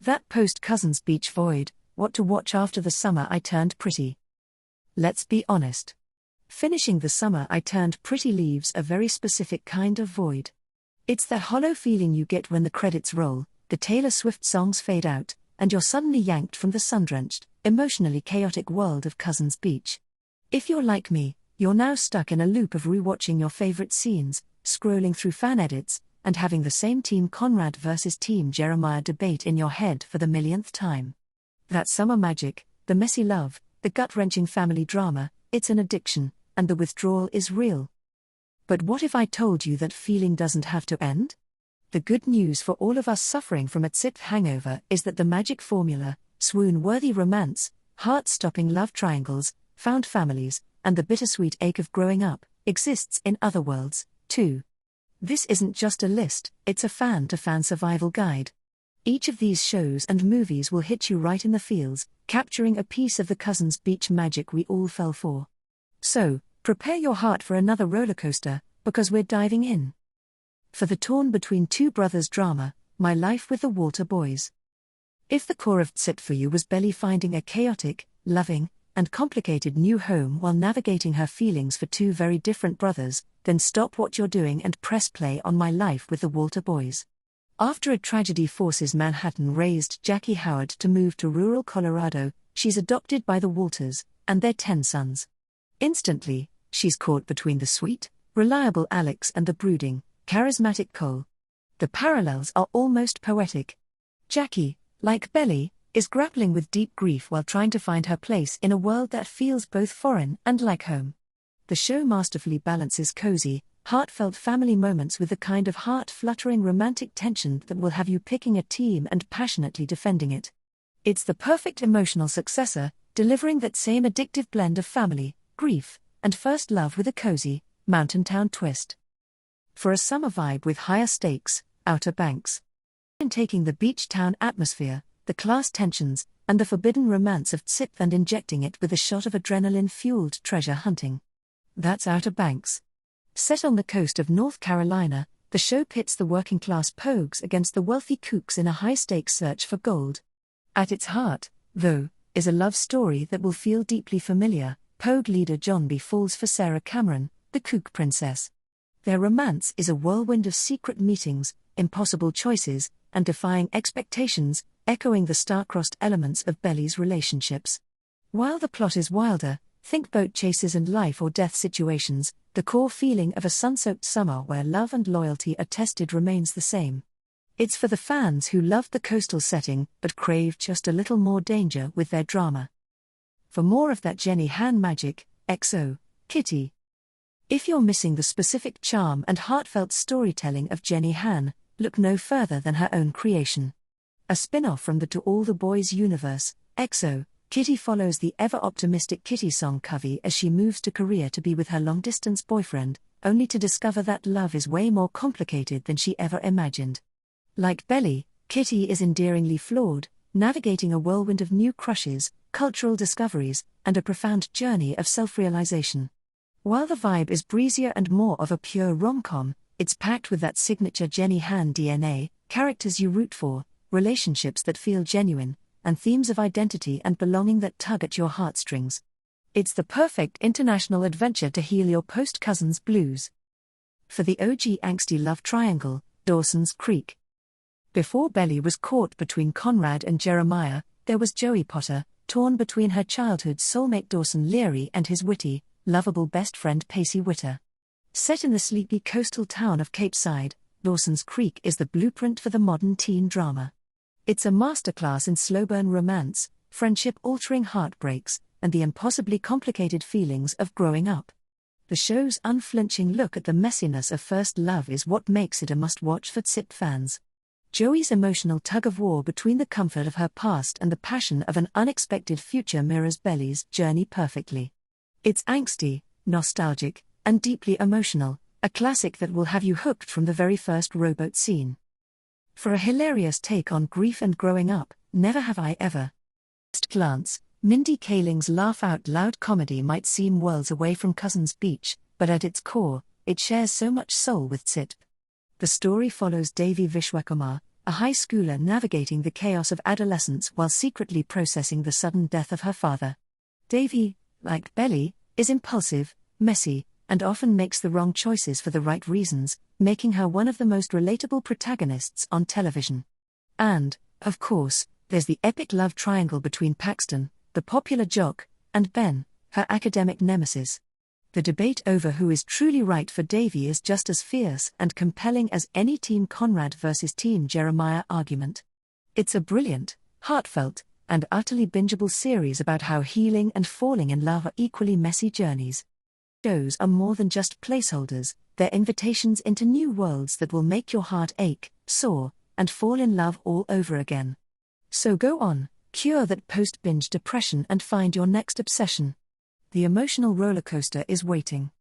That post-Cousins Beach void, what to watch after the summer I turned pretty. Let's be honest. Finishing the summer I turned pretty leaves a very specific kind of void. It's that hollow feeling you get when the credits roll, the Taylor Swift songs fade out, and you're suddenly yanked from the sun-drenched, emotionally chaotic world of Cousins Beach. If you're like me, you're now stuck in a loop of rewatching your favorite scenes, scrolling through fan edits, and having the same Team Conrad versus Team Jeremiah debate in your head for the millionth time. That summer magic, the messy love, the gut-wrenching family drama, it's an addiction, and the withdrawal is real. But what if I told you that feeling doesn't have to end? The good news for all of us suffering from a TSITP hangover is that the magic formula, swoon-worthy romance, heart-stopping love triangles, found families, and the bittersweet ache of growing up, exists in other worlds, too. This isn't just a list, it's a fan-to-fan survival guide. Each of these shows and movies will hit you right in the feels, capturing a piece of the Cousins Beach magic we all fell for. So, prepare your heart for another rollercoaster, because we're diving in. For the torn between two brothers drama, My Life with the Walter Boys. If the core of TSITP for you was Belly finding a chaotic, loving, and complicated new home while navigating her feelings for two very different brothers, then stop what you're doing and press play on My Life with the Walter Boys. After a tragedy forces Manhattan-raised Jackie Howard to move to rural Colorado, she's adopted by the Walters and their 10 sons. Instantly, she's caught between the sweet, reliable Alex and the brooding, charismatic Cole. The parallels are almost poetic. Jackie, like Belly, is grappling with deep grief while trying to find her place in a world that feels both foreign and like home. The show masterfully balances cozy, heartfelt family moments with the kind of heart-fluttering romantic tension that will have you picking a team and passionately defending it. It's the perfect emotional successor, delivering that same addictive blend of family, grief, and first love with a cozy, mountain town twist. For a summer vibe with higher stakes, Outer Banks. In taking the beach town atmosphere, the class tensions, and the forbidden romance of TSITP and injecting it with a shot of adrenaline-fueled treasure hunting. That's Outer Banks. Set on the coast of North Carolina, the show pits the working-class Pogues against the wealthy kooks in a high-stakes search for gold. At its heart, though, is a love story that will feel deeply familiar. Pogue leader John B. falls for Sarah Cameron, the kook princess. Their romance is a whirlwind of secret meetings, impossible choices, and defying expectations, echoing the star-crossed elements of Belly's relationships. While the plot is wilder, think boat chases and life-or-death situations, the core feeling of a sun-soaked summer where love and loyalty are tested remains the same. It's for the fans who loved the coastal setting but craved just a little more danger with their drama. For more of that Jenny Han magic, XO, Kitty. If you're missing the specific charm and heartfelt storytelling of Jenny Han, look no further than her own creation. A spin-off from the To All the Boys universe, XO, Kitty follows the ever-optimistic Kitty Song Covey as she moves to Korea to be with her long-distance boyfriend, only to discover that love is way more complicated than she ever imagined. Like Belly, Kitty is endearingly flawed, navigating a whirlwind of new crushes, cultural discoveries, and a profound journey of self-realization. While the vibe is breezier and more of a pure rom-com, it's packed with that signature Jenny Han DNA, characters you root for, relationships that feel genuine, and themes of identity and belonging that tug at your heartstrings. It's the perfect international adventure to heal your post-Cousins blues. For the OG angsty love triangle, Dawson's Creek. Before Belly was caught between Conrad and Jeremiah, there was Joey Potter, torn between her childhood soulmate Dawson Leary and his witty, lovable best friend Pacey Witter. Set in the sleepy coastal town of Cape Side, Dawson's Creek is the blueprint for the modern teen drama. It's a masterclass in slow-burn romance, friendship-altering heartbreaks, and the impossibly complicated feelings of growing up. The show's unflinching look at the messiness of first love is what makes it a must-watch for TSITP fans. Joey's emotional tug-of-war between the comfort of her past and the passion of an unexpected future mirrors Belly's journey perfectly. It's angsty, nostalgic, and deeply emotional, a classic that will have you hooked from the very first rowboat scene. For a hilarious take on grief and growing up, Never Have I Ever. At first glance, Mindy Kaling's laugh-out-loud comedy might seem worlds away from Cousins Beach, but at its core, it shares so much soul with TSITP. The story follows Devi Vishwakumar, a high schooler navigating the chaos of adolescence while secretly processing the sudden death of her father. Davy, like Belly, is impulsive, messy, and often makes the wrong choices for the right reasons, making her one of the most relatable protagonists on television. And, of course, there's the epic love triangle between Paxton, the popular jock, and Ben, her academic nemesis. The debate over who is truly right for Davy is just as fierce and compelling as any Team Conrad versus Team Jeremiah argument. It's a brilliant, heartfelt, and utterly bingeable series about how healing and falling in love are equally messy journeys. Shows are more than just placeholders, they're invitations into new worlds that will make your heart ache, soar, and fall in love all over again. So go on, cure that post-binge depression and find your next obsession. The emotional rollercoaster is waiting.